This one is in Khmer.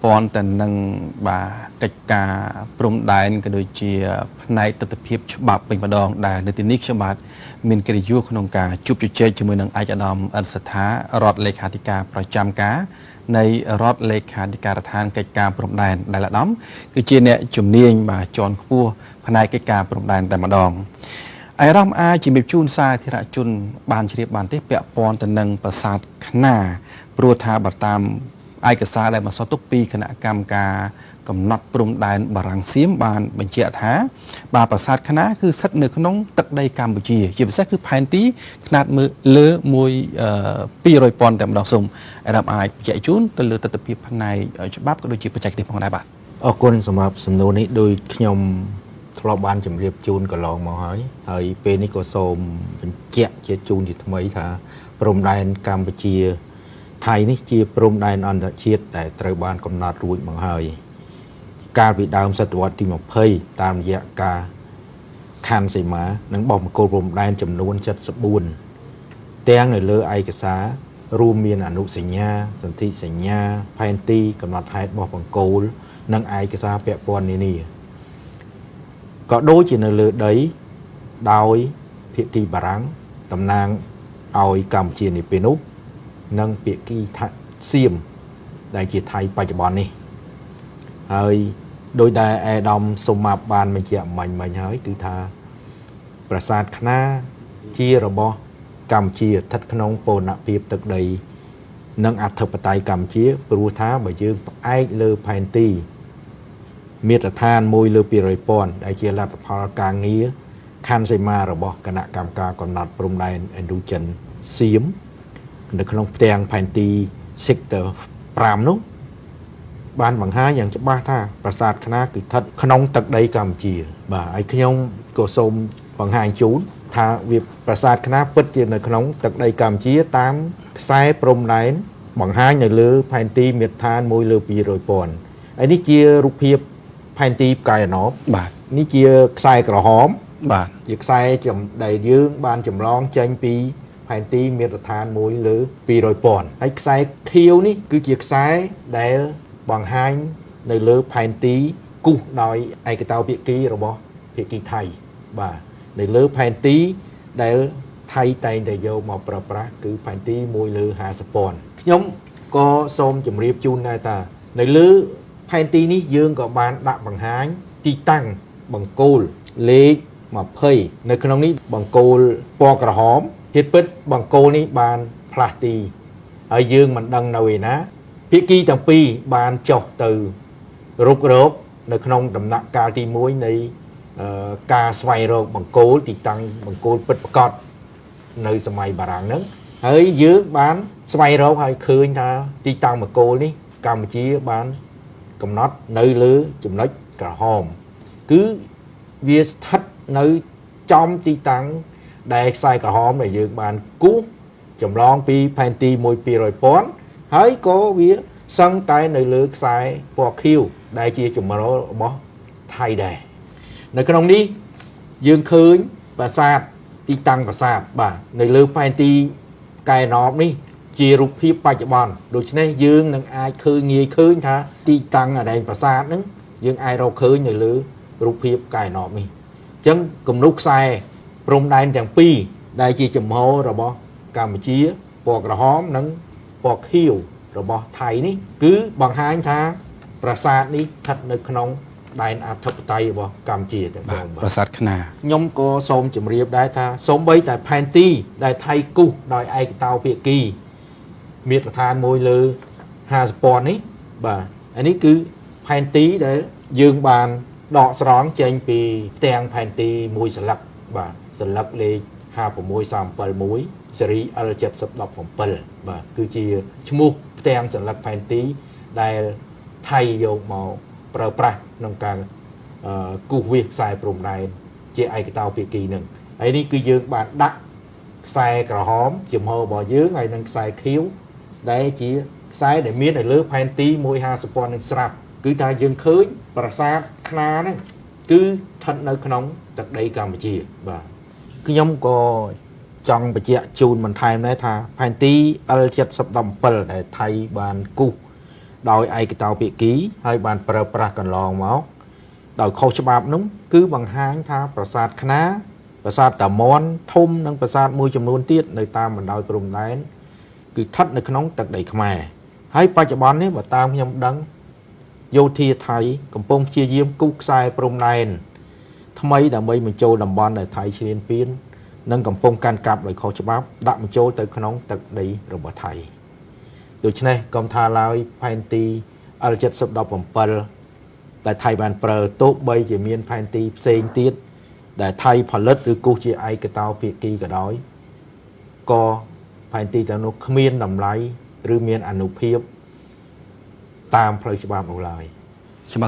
ព័ន្ធទៅនឹងកិច្ចការព្រំដែនក៏ដូចជាផ្នែកទស្សនវិជ្ជាច្បាប់ពេញម្ដងដែលនៅទីនេះខ្ញុំបាទមានកិត្តិយសក្នុងការជួបជជែកជាមួយនឹងឯកឧត្តមអិនសថារដ្ឋលេខាធិការប្រចាំការនៃរដ្ឋលេខាធិការដ្ឋានកិច្ចការព្រំដែនដែលឧត្តមគឺជាអ្នកជំនាញជាន់ខ្ពស់ផ្នែកកិច្ចការព្រំដែនតែម្ដងអាយរ៉មអាចជំរាបជូនសាធារណជនបានជ្រាបបានទេពាក់ព័ន្ធទៅនឹងប្រាសាទខ្នាព្រោះថាបើតាមឯកសារដែលបន្សល់ទុកពីគណៈកម្មការកំណត់ព្រំដែនបារាំងសៀមបានបញ្ជាក់ថាប្រាសាទខ្នាគឺស្ថិតនៅក្នុងទឹកដីកម្ពុជាជាពិសេសគឺផែនទីខ្នាតលើ200 ពាន់តែម្ដងសូមអារ៉មអាចបញ្ជាក់ជូនទៅលើទស្សនវិជ្ជាផ្នែកច្បាប់ក៏ដូចជាបច្ចេកទេសផងដែរបាទអរគុណសម្រាប់សំណួរនេះដោយខ្ញុំធ្លាប់បានជម្រាបជូនកន្លងមកហើយពេលនេះក៏សូមបញ្ជាក់ជាជូនជាថ្មីថាព្រំដែនកម្ពុជាថៃនេះជាព្រំដែនអន្តរជាតិដែលត្រូវបានកំណត់រួចមកហើយកាលពីដើមសតវត្សទី20តាមរយៈការខណ្ឌសីមានិងបោះបង្គោលព្រំដែនចំនួន74ទាំងនៅលើឯកសាររួមមានអនុសញ្ញាសន្ធិសញ្ញាផែនទីកំណត់ហេតុបោះបង្គោលនិងឯកសារពាក់ព័ន្ធនានាក៏ដូចជានៅលើដីដោយភាគីបារាំងតំណាងឲ្យកម្ពុជានាពេលនោះនិងភាគីសៀមដែលជាថៃបច្ចុប្បន្ននេះហើយដោយដែលអាដាមសុំមកបានបញ្ជាក់មិញហើយគឺថាប្រាសាទខ្នាជារបស់កម្ពុជាស្ថិតក្នុងបូរណភាពទឹកដីនិងអធិបតេយ្យកម្ពុជាព្រោះថាបើយើងផ្អែកលើផែនទីមាត្រដ្ឋាន1 លើ 200 ពាន់ដែលជាលទ្ធផលការងារខណ្ឌសីមារបស់គណៈកម្មការកំណត់ព្រំដែន Endogen សៀមនៅក្នុងផ្ទាំងផែនទី Sector 5 នោះបានបង្ហាញយ៉ាងច្បាស់ថាប្រាសាទខ្នាគឺស្ថិតក្នុងទឹកដីកម្ពុជាបាទហើយខ្ញុំក៏សូមបង្ហាញជូនថាវាប្រាសាទខ្នាពិតជានៅក្នុងទឹកដីកម្ពុជាតាមខ្សែព្រំដែនបង្ហាញនៅលើផែនទីមាត្រដ្ឋាន1 លើ 200 ពាន់ហើយនេះជារូបភាពផែនទីផ្កាយអណបបាទនេះជាខ្សែក្រហមបាទជាខ្សែដែលយើងបានចម្លងចេញពីផែនទីមាត្រដ្ឋាន1 លើ 200 ពាន់ហើយខ្សែខៀវនេះគឺជាខ្សែដែលបង្ហាញនៅលើផែនទីគូសដោយឯកតោភាគីរបស់ភាគីថៃបាទនៅលើផែនទីដែលថៃតែងតែយកមកប្រើប្រាស់គឺផែនទី1 លើ 50 ពាន់ខ្ញុំក៏សូមជម្រាបជូនដែរថានៅលើផែនទីនេះយើងក៏បានដាក់បង្ហាញទីតាំងបង្គោលលេខ20នៅក្នុងនេះបង្គោលពណ៌ក្រហមទៀតពិតបង្គោលនេះបានផ្លាស់ទីហើយយើងមិនដឹងនៅឯណាភាគីទាំងពីរបានចុះទៅរុករកនៅក្នុងដំណាក់កាលទី1នៃការស្វែងរកបង្គោលទីតាំងបង្គោលពិតប្រាកដនៅសម័យបារាំងហ្នឹងហើយយើងបានស្វែងរកហើយឃើញថាទីតាំងបង្គោលនេះកម្ពុជាបានកំណត់នៅលើចំណុចក្រហមគឺវាស្ថិតនៅចំទីតាំងដែលខ្សែក្រហមដែលយើងបានគូសចម្លងពីផែនទី1 200 ពាន់ហើយក៏វាសឹងតែនៅលើខ្សែពណ៌ខៀវដែលជាចម្រុះរបស់ថៃដែរនៅក្នុងនេះយើងឃើញប្រាសាទទីតាំងប្រាសាទបាទនៅលើផែនទីកែណបនេះជារូបភាពបច្ចុប្បន្នដូច្នេះយើងនឹងអាចងាយឃើញថាទីតាំងអដែងប្រាសាទហ្នឹងយើងអាចរកឃើញនៅលើរូបភាពកែណបនេះអញ្ចឹងគំនូសខ្សែព្រំដែនទាំងពីរដែលជាចំហរបស់កម្ពុជាពណ៌ក្រហមនិងពណ៌ខៀវរបស់ថៃនេះគឺបង្ហាញថាប្រាសាទនេះស្ថិតនៅក្នុងដែនអធិបតេយ្យរបស់កម្ពុជាទាំងស្រុងប្រាសាទខ្នាខ្ញុំក៏សូមជម្រាបដែរថាសូម្បីតែផែនទីដែលថៃគូសដោយឯកតោភាគីមាត្រដ្ឋាន1 លើ 50 ពាន់នេះបាទអានេះគឺផែនទីដែលយើងបានដកស្រង់ចេញពីផ្ទាំងផែនទីមួយសន្លឹកបាទសន្លឹកលេខ56371ស៊េរី L717 បាទគឺជាឈ្មោះផ្ទាំងសន្លឹកផែនទីដែលថៃយកមកប្រើប្រាស់ក្នុងការគូសវាសខ្សែព្រំដែនជាឯកតោភាគីនឹងហើយនេះគឺយើងបានដាក់ខ្សែក្រហមចំហរបស់យើងហើយនឹងខ្សែខៀវដែលជាខ្សែដែលមាននៅលើផែនទី150 ពាន់នឹងស្រាប់គឺថាយើងឃើញប្រាសាទខ្នាហ្នឹងគឺស្ថិតនៅក្នុងទឹកដីកម្ពុជាបាទខ្ញុំក៏ចង់បញ្ជាក់ជូនបន្ថែមដែរថាផែនទី L717 ដែលថៃបានគូស ដោយឯកតោភាគីហើយបានប្រើប្រាស់កន្លងមកដោយខុសច្បាប់នោះគឺបង្ហាញថាប្រាសាទខ្នាប្រាសាទតាមន់ធំនិងប្រាសាទមួយចំនួនទៀតនៅតាមបណ្ដោយព្រំដែនគឺស្ថិតនៅក្នុងទឹកដីខ្មែរហើយបច្ចុប្បន្ននេះបើតាមខ្ញុំដឹងយោធាថៃកំពុងព្យាយាមគូសខ្សែព្រំដែនថ្មីដើម្បីបញ្ចូលតំបន់ដែលថៃឈ្លានពាននិងកំពុងកាន់កាប់ដោយខុសច្បាប់ដាក់បញ្ចូលទៅក្នុងទឹកដីរបស់ថៃដូច្នេះកុំថាឡើយផែនទី L7017 ដែលថៃបានប្រើទោះបីជាមានផែនទីផ្សេងទៀតដែលថៃផលិតឬគូសជាឯកតោភាគីក៏ដោយក៏ផែនទីទាំងនោះគ្មានតម្លៃឬមានអានុភាពតាមផ្លូវច្បាប់នោះឡើយ